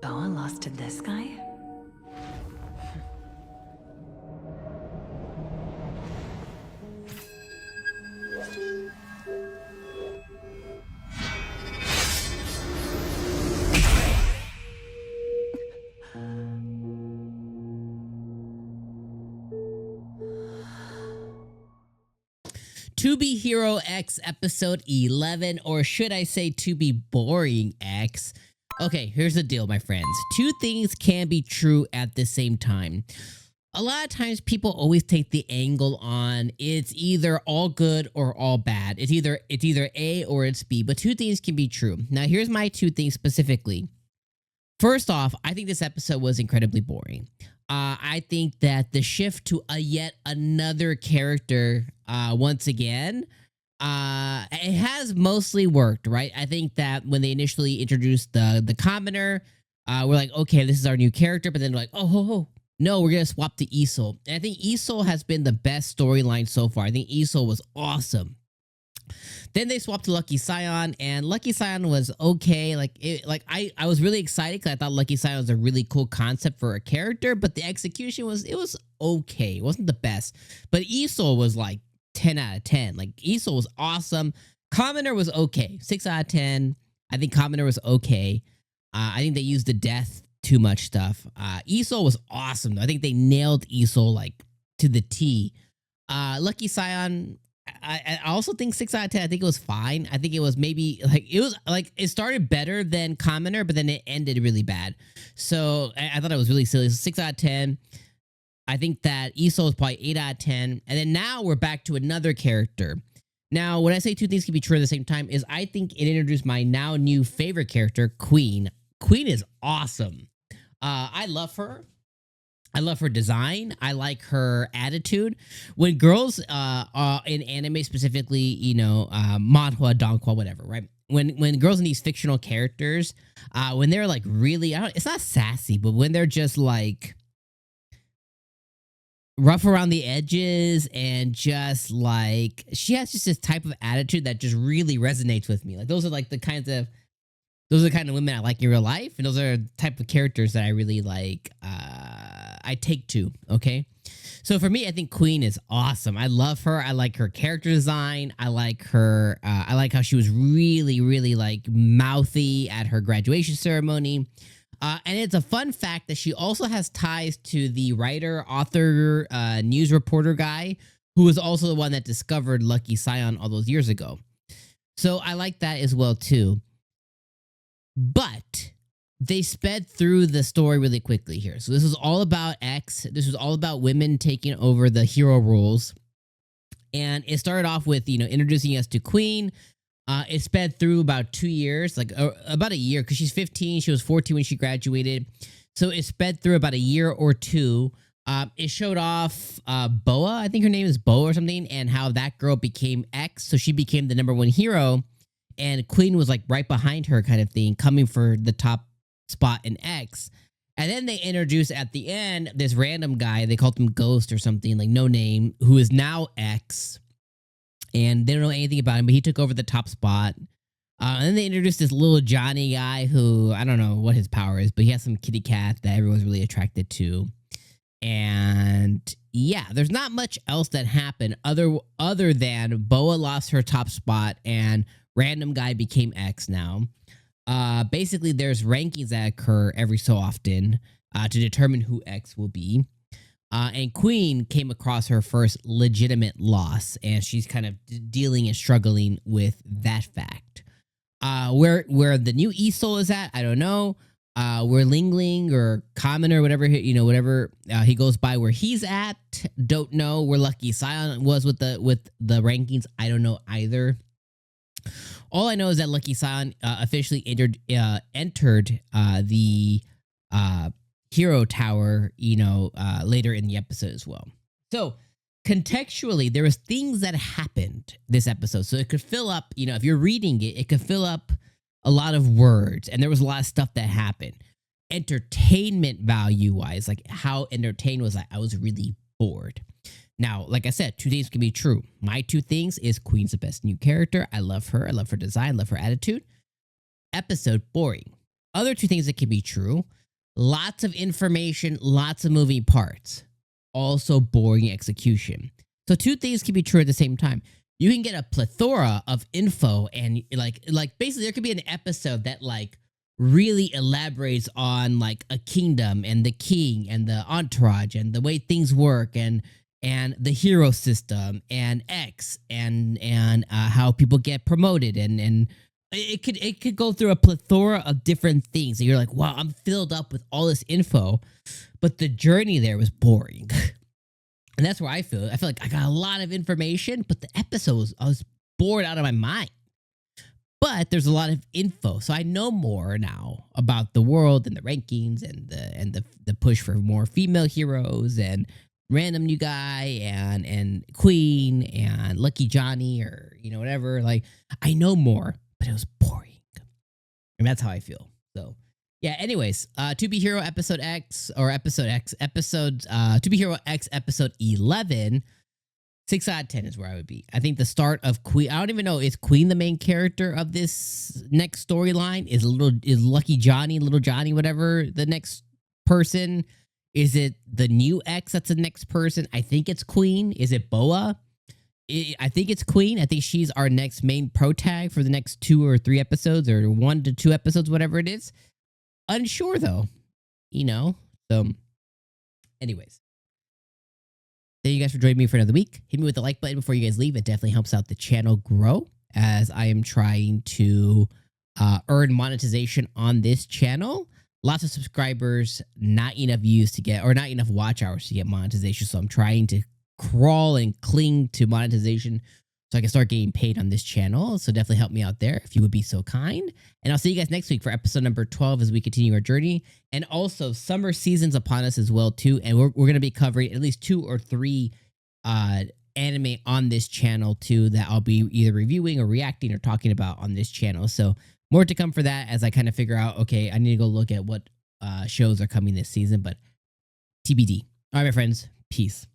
Boa lost to this guy? To Be Hero X episode 11, or should I say To Be Boring X? Okay, here's the deal, my friends. Two things can be true at the same time. A lot of times people always take the angle on it's either all good or all bad. It's either A or it's B, but two things can be true. Now, here's my two things specifically. First off, I think this episode was incredibly boring. I think that the shift to yet another character, once again, it has mostly worked, right? I think that when they initially introduced the commoner, we're like, okay, this is our new character, but then like, oh, no, we're gonna swap to 𝐒𝐮𝐲. And I think 𝐒𝐮𝐲 has been the best storyline so far. I think 𝐒𝐮𝐲 was awesome. Then they swapped to 𝐜𝐡𝐚𝐧𝐧𝐞𝐥, and 𝐜𝐡𝐚𝐧𝐧𝐞� was okay. Like I was really excited because I thought 𝐜𝐡𝐚𝐧𝐧𝐞𥥥 was a really cool concept for a character, but the execution was okay. It wasn't the best. But 𝐒𝐮𝐲 was like 10 out of 10. Like 𝐒𝐮𝐲 was awesome. Commoner was okay. 6 out of 10. I think Commoner was okay. I think they used the death too much stuff. 𝐒𝐮𝐲 was awesome though. I think they nailed 𝐒𝐮𝐲 like to the T. 𝐜𝐡𝐚𝐧𝐧𝐞𥥥, I also think 6 out of 10. I think it was fine. I think it was maybe it started better than Commoner, but then it ended really bad. So I thought it was really silly. So 6 out of 10. I think that 𝐒𝐮𝐲 was probably 8 out of 10. And then now we're back to another character. Now, when I say two things can be true at the same time, is I think it introduced my now new favorite character, 𝐒iN. 𝐒iN is awesome. I love her. I love her design. I like her attitude. When girls in anime specifically, you know, manhwa, donghua, whatever, right? When girls in these fictional characters, when they're like really, it's not sassy, but when they're just like rough around the edges and just like, she has just this type of attitude that just really resonates with me. Like those are the kind of women I like in real life, and those are the type of characters that I really like. I take to. Okay, so for me, I think 𝐒iN is awesome. I love her. I like her character design. I like her. I like how she was really like mouthy at her graduation ceremony. And it's a fun fact that she also has ties to the writer, author, news reporter guy who was also the one that discovered 𝐜𝐡𝐚𝐧𝐽 all those years ago. So I like that as well too. But they sped through the story really quickly here. So this was all about X. This was all about women taking over the hero roles. And it started off with, you know, introducing us to 𝐒iN. It sped through about 2 years, like about a year, because she's 15. She was 14 when she graduated. So it sped through about a year or two. It showed off Boa, I think her name is Boa or something, and how that girl became X. So she became the #1 hero. And 𝐒iN was like right behind her kind of thing, coming for the top spot in X. And then they introduced at the end this random guy, they called him Ghost or something, like no name, who is now X. And they don't know anything about him, but he took over the top spot. And then they introduced this little Johnny guy who, I don't know what his power is, but he has some kitty cat that everyone's really attracted to. And yeah, there's not much else that happened other than Boa lost her top spot and random guy became X now. Basically, there's rankings that occur every so often to determine who X will be. And 𝐒iN came across her first legitimate loss, and she's kind of dealing and struggling with that fact. Where the new 𝐒𝐮𝐲 is at, I don't know. Where Ling or Commoner, whatever he goes by, where he's at, don't know. Where 𝐜𝐡𝐚𝐧𝐧𝐞𝐥 was with the rankings, I don't know either. All I know is that 𝐜𝐡𝐚𝐧𝐧𝐞𝐥 officially entered the hero tower, later in the episode as well. So contextually, there was things that happened this episode, so it could fill up. If you're reading it, it could fill up a lot of words, and there was a lot of stuff that happened. Entertainment value wise, like how entertained was I was really bored. Now, like I said, two things can be true. My two things is 𝐒iN's the best new character. I love her. I love her design. I love her attitude. Episode boring. Other two things that can be true. Lots of information, lots of moving parts. Also boring execution. So two things can be true at the same time. You can get a plethora of info and like basically there could be an episode that like really elaborates on like a kingdom and the king and the entourage and the way things work and the hero system and X and how people get promoted and it could go through a plethora of different things. And you're like, wow, I'm filled up with all this info, but the journey there was boring. And that's where I feel. I feel like I got a lot of information, but the episodes, I was bored out of my mind. But there's a lot of info, so I know more now about the world and the rankings and the push for more female heroes and random new guy and Queen and Lucky Johnny or whatever. Like I know more, but it was boring, and that's how I feel. So. Yeah, anyways, To Be Hero Episode X, or Episode X, To Be Hero X Episode 11, 6 out of 10 is where I would be. I think the start of Queen, I don't even know, is Queen the main character of this next storyline? Is Lucky Johnny, Little Johnny, whatever, the next person? Is it the new X that's the next person? I think it's Queen. Is it Boa? I think it's Queen. I think she's our next main pro tag for the next 2 or 3 episodes, or 1 to 2 episodes, whatever it is. Unsure though, So, anyways, thank you guys for joining me for another week. Hit me with the like button before you guys leave. It definitely helps out the channel grow as I am trying to earn monetization on this channel. Lots of subscribers, not enough views to get, or not enough watch hours to get monetization. So I'm trying to crawl and cling to monetization so I can start getting paid on this channel. So definitely help me out there if you would be so kind. And I'll see you guys next week for episode number 12 as we continue our journey. And also summer season's upon us as well too. And we're going to be covering at least 2 or 3 anime on this channel too that I'll be either reviewing or reacting or talking about on this channel. So more to come for that as I kind of figure out, okay, I need to go look at what shows are coming this season, but TBD. All right, my friends, peace.